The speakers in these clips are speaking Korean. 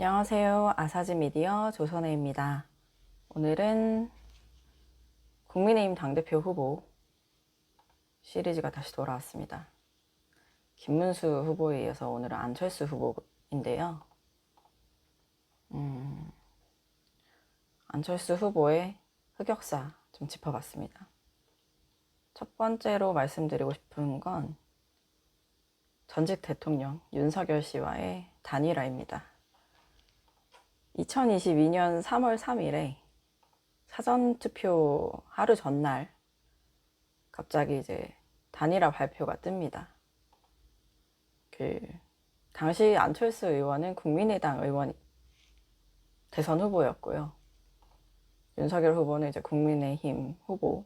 안녕하세요. 아사지 미디어 조선혜입니다. 오늘은 국민의힘 당대표 후보 시리즈가 다시 돌아왔습니다. 김문수 후보에 이어서 오늘은 안철수 후보인데요. 안철수 후보의 흑역사 좀 짚어봤습니다. 첫 번째로 말씀드리고 싶은 건 전직 대통령 윤석열 씨와의 단일화입니다. 2022년 3월 3일에 사전투표 하루 전날 갑자기 이제 단일화 발표가 뜹니다. 당시 안철수 의원은 국민의당 의원 대선 후보였고요. 윤석열 후보는 이제 국민의힘 후보.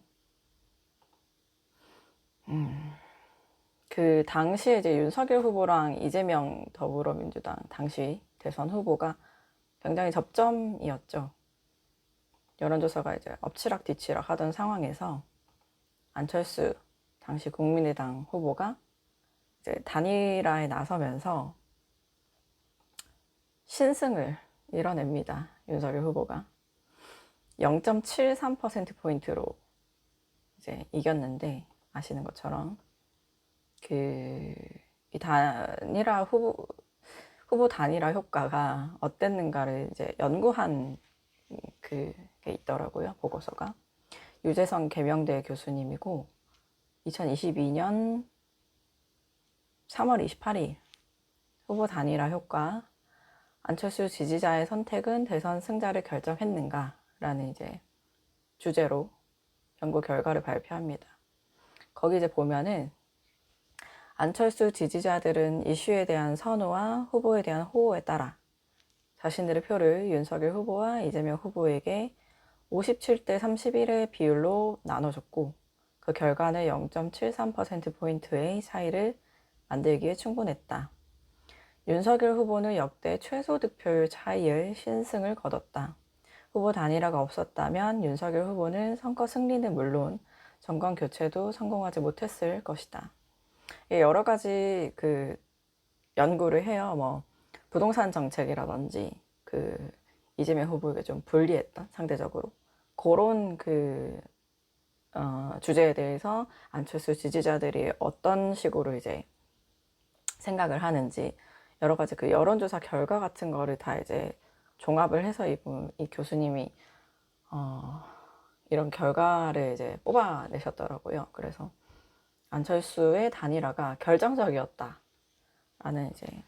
그 당시에 이제 윤석열 후보랑 이재명 더불어민주당 당시 대선 후보가 굉장히 접점이었죠. 여론조사가 이제 엎치락 뒤치락 하던 상황에서 안철수 당시 국민의당 후보가 이제 단일화에 나서면서 신승을 이뤄냅니다. 윤석열 후보가 0.73%포인트로 이제 이겼는데, 아시는 것처럼 이 단일화 후보 단일화 효과가 어땠는가를 이제 연구한 그게 있더라고요. 보고서가 유재성 계명대 교수님이고 2022년 3월 28일 후보 단일화 효과, 안철수 지지자의 선택은 대선 승자를 결정했는가 라는 이제 주제로 연구 결과를 발표합니다. 거기 이제 보면은 안철수 지지자들은 이슈에 대한 선호와 후보에 대한 호호에 따라 자신들의 표를 윤석열 후보와 이재명 후보에게 57대 31의 비율로 나눠줬고, 그 결과는 0.73%포인트의 차이를 만들기에 충분했다. 윤석열 후보는 역대 최소 득표율 차이의 신승을 거뒀다. 후보 단일화가 없었다면 윤석열 후보는 선거 승리는 물론 정권 교체도 성공하지 못했을 것이다. 여러 가지 연구를 해요. 뭐 부동산 정책이라든지 이재명 후보에게 좀 불리했던 상대적으로 그런 주제에 대해서 안철수 지지자들이 어떤 식으로 이제 생각을 하는지 여러 가지 여론조사 결과 같은 거를 다 이제 종합을 해서 이 교수님이 이런 결과를 이제 뽑아내셨더라고요. 그래서 안철수의 단일화가 결정적이었다라는 이제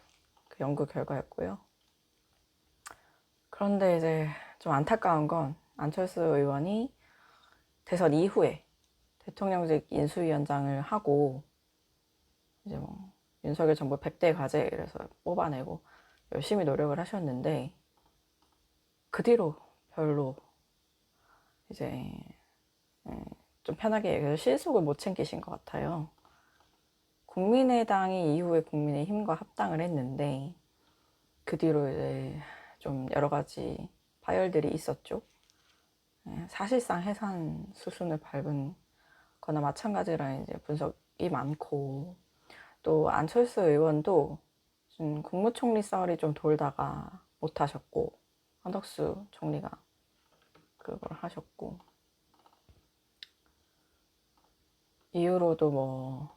연구 결과였고요. 그런데 이제 좀 안타까운 건 안철수 의원이 대선 이후에 대통령직 인수위원장을 하고 이제 뭐 윤석열 정부 100대 과제 이래서 뽑아내고 열심히 노력을 하셨는데, 그 뒤로 별로 이제 좀 편하게 얘기해서 실속을 못 챙기신 것 같아요. 국민의당이 이후에 국민의힘과 합당을 했는데 그 뒤로 이제 좀 여러 가지 파열들이 있었죠. 사실상 해산 수순을 밟은 거나 마찬가지라는 이제 분석이 많고, 또 안철수 의원도 좀 국무총리 썰이 좀 돌다가 못하셨고, 한덕수 총리가 그걸 하셨고, 이후로도 뭐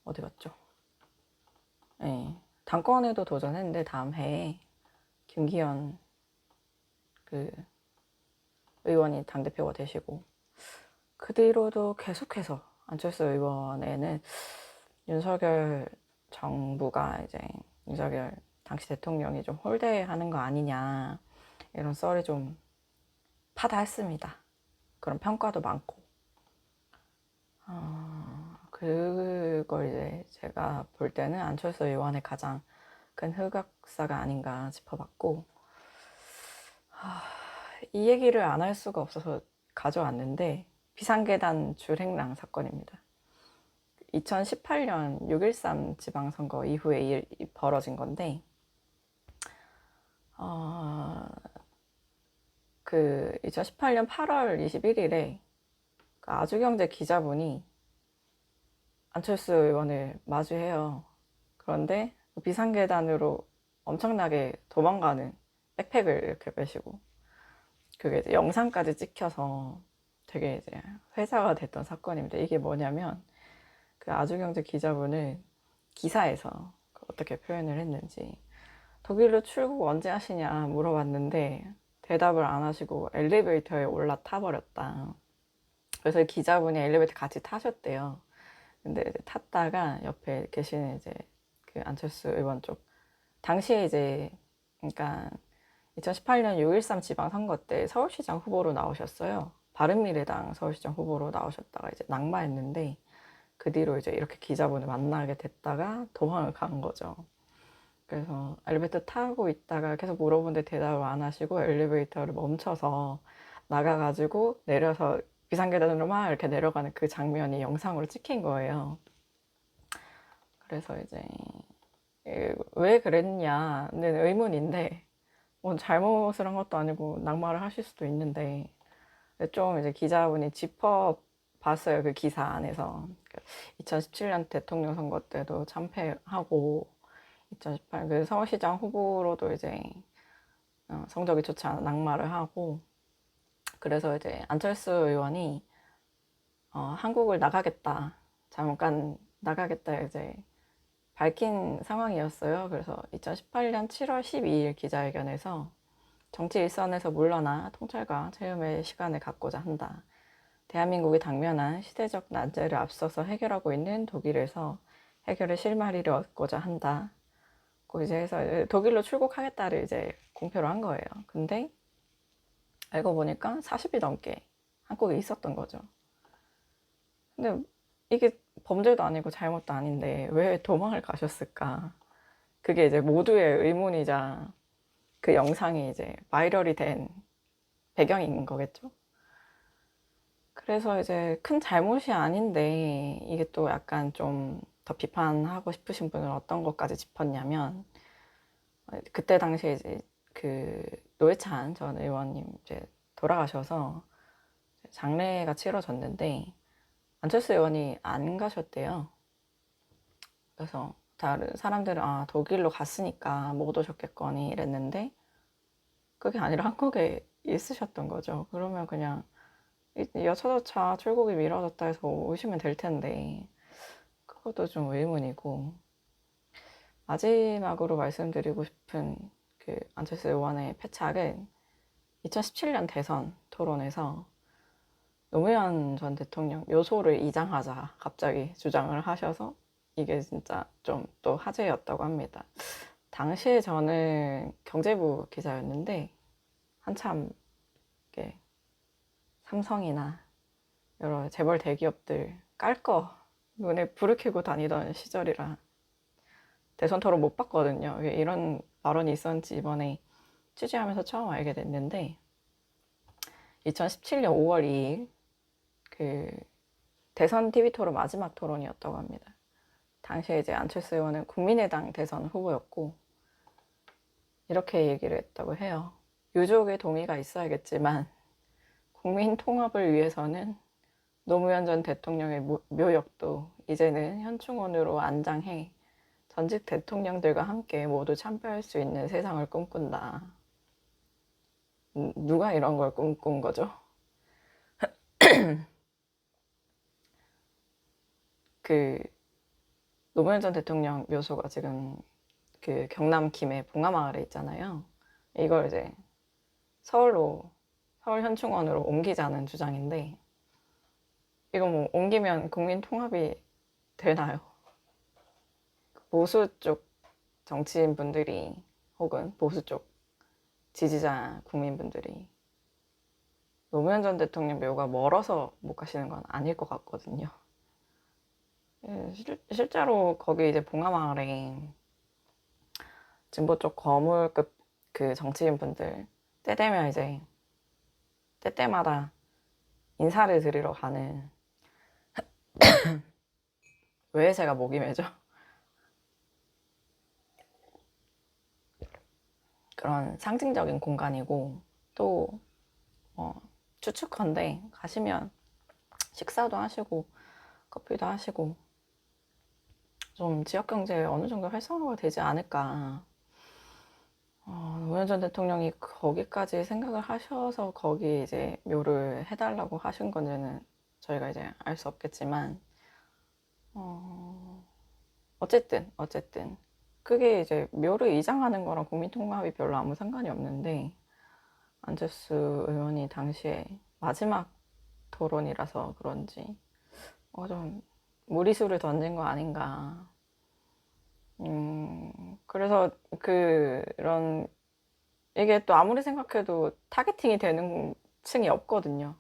어디 갔죠? 당권에도 도전했는데 다음 해에 김기현 의원이 당대표가 되시고, 그 뒤로도 계속해서 안철수 의원에는 윤석열 정부가 이제 윤석열 당시 대통령이 좀 홀대하는 거 아니냐 이런 썰이 좀 파다했습니다. 그런 평가도 많고, 그걸 이제 제가 볼 때는 안철수 의원의 가장 큰 흑역사가 아닌가 싶어봤고, 이 얘기를 안 할 수가 없어서 가져왔는데, 비상계단 줄행랑 사건입니다. 2018년 6.13 지방선거 이후에 벌어진 건데, 2018년 8월 21일에 아주경제 기자분이 안철수 의원을 마주해요. 그런데 비상계단으로 엄청나게 도망가는 백팩을 이렇게 메시고, 그게 이제 영상까지 찍혀서 되게 이제 회자가 됐던 사건입니다. 이게 뭐냐면, 그 아주경제 기자분은 기사에서 어떻게 표현을 했는지, 독일로 출국 언제 하시냐 물어봤는데 대답을 안 하시고 엘리베이터에 올라타 버렸다. 그래서 기자분이 엘리베이터 같이 타셨대요. 근데 이제 탔다가 옆에 계시는 이제 그 안철수 의원 쪽, 당시에 이제, 그러니까 2018년 6.13 지방선거 때 서울시장 후보로 나오셨어요. 바른미래당 서울시장 후보로 나오셨다가 이제 낙마했는데, 그 뒤로 이제 이렇게 기자분을 만나게 됐다가 도망을 간 거죠. 그래서 엘리베이터 타고 있다가 계속 물어보는데 대답을 안 하시고 엘리베이터를 멈춰서 나가가지고 내려서 비상계단으로 막 이렇게 내려가는 그 장면이 영상으로 찍힌 거예요. 그래서 이제 왜 그랬냐는 의문인데, 뭐 잘못을 한 것도 아니고 낙마를 하실 수도 있는데, 좀 이제 기자분이 짚어봤어요. 그 기사 안에서 2017년 대통령 선거 때도 참패하고 2018 그 서울시장 후보로도 이제 성적이 좋지 않아 낙마를 하고, 그래서 이제 안철수 의원이 한국을 나가겠다, 잠깐 나가겠다 이제 밝힌 상황이었어요. 그래서 2018년 7월 12일 기자회견에서 정치 일선에서 물러나 통찰과 체험의 시간을 갖고자 한다. 대한민국이 당면한 시대적 난제를 앞서서 해결하고 있는 독일에서 해결의 실마리를 얻고자 한다. 그 이제 해서 독일로 출국하겠다를 이제 공표를 한 거예요. 근데 알고 보니까 40일 넘게 한국에 있었던 거죠. 근데 이게 범죄도 아니고 잘못도 아닌데 왜 도망을 가셨을까? 그게 이제 모두의 의문이자 그 영상이 이제 바이럴이 된 배경인 거겠죠. 그래서 이제 큰 잘못이 아닌데 이게 또 약간 좀 더 비판하고 싶으신 분은 어떤 것까지 짚었냐면, 그때 당시에 이제 그 노회찬 전 의원님 이제 돌아가셔서 장례가 치러졌는데 안철수 의원이 안 가셨대요. 그래서 다른 사람들은 독일로 갔으니까 못 오셨겠거니 이랬는데, 그게 아니라 한국에 있으셨던 거죠. 그러면 그냥 여차저차 출국이 미뤄졌다 해서 오시면 될 텐데, 그것도 좀 의문이고. 마지막으로 말씀드리고 싶은 그 안철수 의원의 패착은 2017년 대선 토론에서 노무현 전 대통령 묘소를 이장하자 갑자기 주장을 하셔서 이게 진짜 좀 또 화제였다고 합니다. 당시에 저는 경제부 기자였는데 한참 이렇게 삼성이나 여러 재벌 대기업들 깔 거 눈에 불을 켜고 다니던 시절이라 대선 토론 못 봤거든요. 이런 발언이 있었는지 이번에 취재하면서 처음 알게 됐는데, 2017년 5월 2일 그 대선 TV 토론 마지막 토론이었다고 합니다. 당시에 이제 안철수 의원은 국민의당 대선 후보였고 이렇게 얘기를 했다고 해요. 유족의 동의가 있어야겠지만 국민 통합을 위해서는 노무현 전 대통령의 묘역도 이제는 현충원으로 안장해 전직 대통령들과 함께 모두 참배할 수 있는 세상을 꿈꾼다. 누가 이런 걸 꿈꾼 거죠? 그 노무현 전 대통령 묘소가 지금 그 경남 김해 봉하마을에 있잖아요. 이걸 이제 서울로, 서울 현충원으로 옮기자는 주장인데, 이거 뭐 옮기면 국민 통합이 되나요? 보수 쪽 정치인분들이 혹은 보수 쪽 지지자 국민분들이 노무현 전 대통령 묘가 멀어서 못 가시는 건 아닐 것 같거든요. 실제로 거기 이제 봉하마을에 진보 쪽 거물급 그 정치인분들 때 되면 이제 때때마다 인사를 드리러 가는, 왜 제가 목이 메죠? 그런 상징적인 공간이고, 또 추측컨대 가시면 식사도 하시고 커피도 하시고, 좀 지역 경제에 어느 정도 활성화가 되지 않을까. 노무현 전 대통령이 거기까지 생각을 하셔서 거기 이제 묘를 해달라고 하신 건지는 저희가 이제 알 수 없겠지만, 어쨌든 그게 이제 묘를 이장하는 거랑 국민통합이 별로 아무 상관이 없는데, 안철수 의원이 당시에 마지막 토론이라서 그런지 좀 무리수를 던진 거 아닌가. 그래서 그런 이게 또 아무리 생각해도 타겟팅이 되는 층이 없거든요.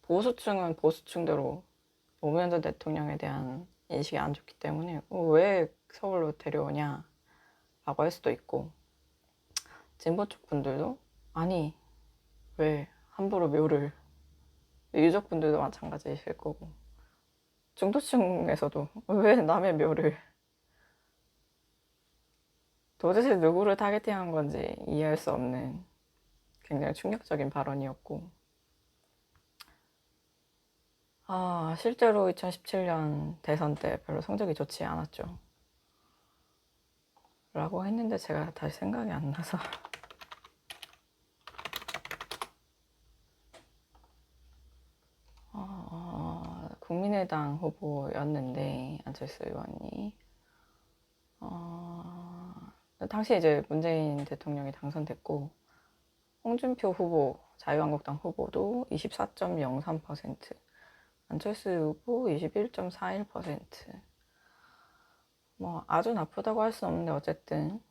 보수층은 보수층대로 노무현 전 대통령에 대한 인식이 안 좋기 때문에 왜 서울로 데려오냐 라고 할 수도 있고, 진보 쪽 분들도 아니 왜 함부로 묘를, 유족분들도 마찬가지실 거고, 중도층에서도 왜 남의 묘를, 도대체 누구를 타겟팅한 건지 이해할 수 없는 굉장히 충격적인 발언이었고, 실제로 2017년 대선 때 별로 성적이 좋지 않았죠. 라고 했는데 제가 다시 생각이 안 나서 국민의당 후보였는데 안철수 의원이 당시 이제 문재인 대통령이 당선됐고, 홍준표 후보, 자유한국당 후보도 24.03%, 안철수 후보 21.41%. 뭐 아주 나쁘다고 할 수 없는데, 어쨌든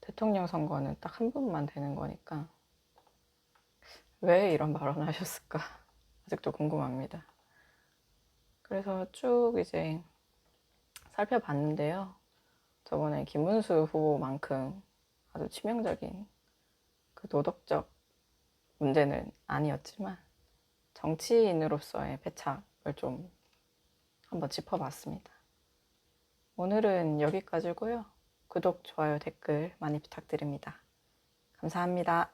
대통령 선거는 딱 한 번만 되는 거니까 왜 이런 발언을 하셨을까 아직도 궁금합니다. 그래서 쭉 이제 살펴봤는데요, 저번에 김문수 후보만큼 아주 치명적인 그 도덕적 문제는 아니었지만 정치인으로서의 패착을 좀 한번 짚어봤습니다. 오늘은 여기까지고요. 구독, 좋아요, 댓글 많이 부탁드립니다. 감사합니다.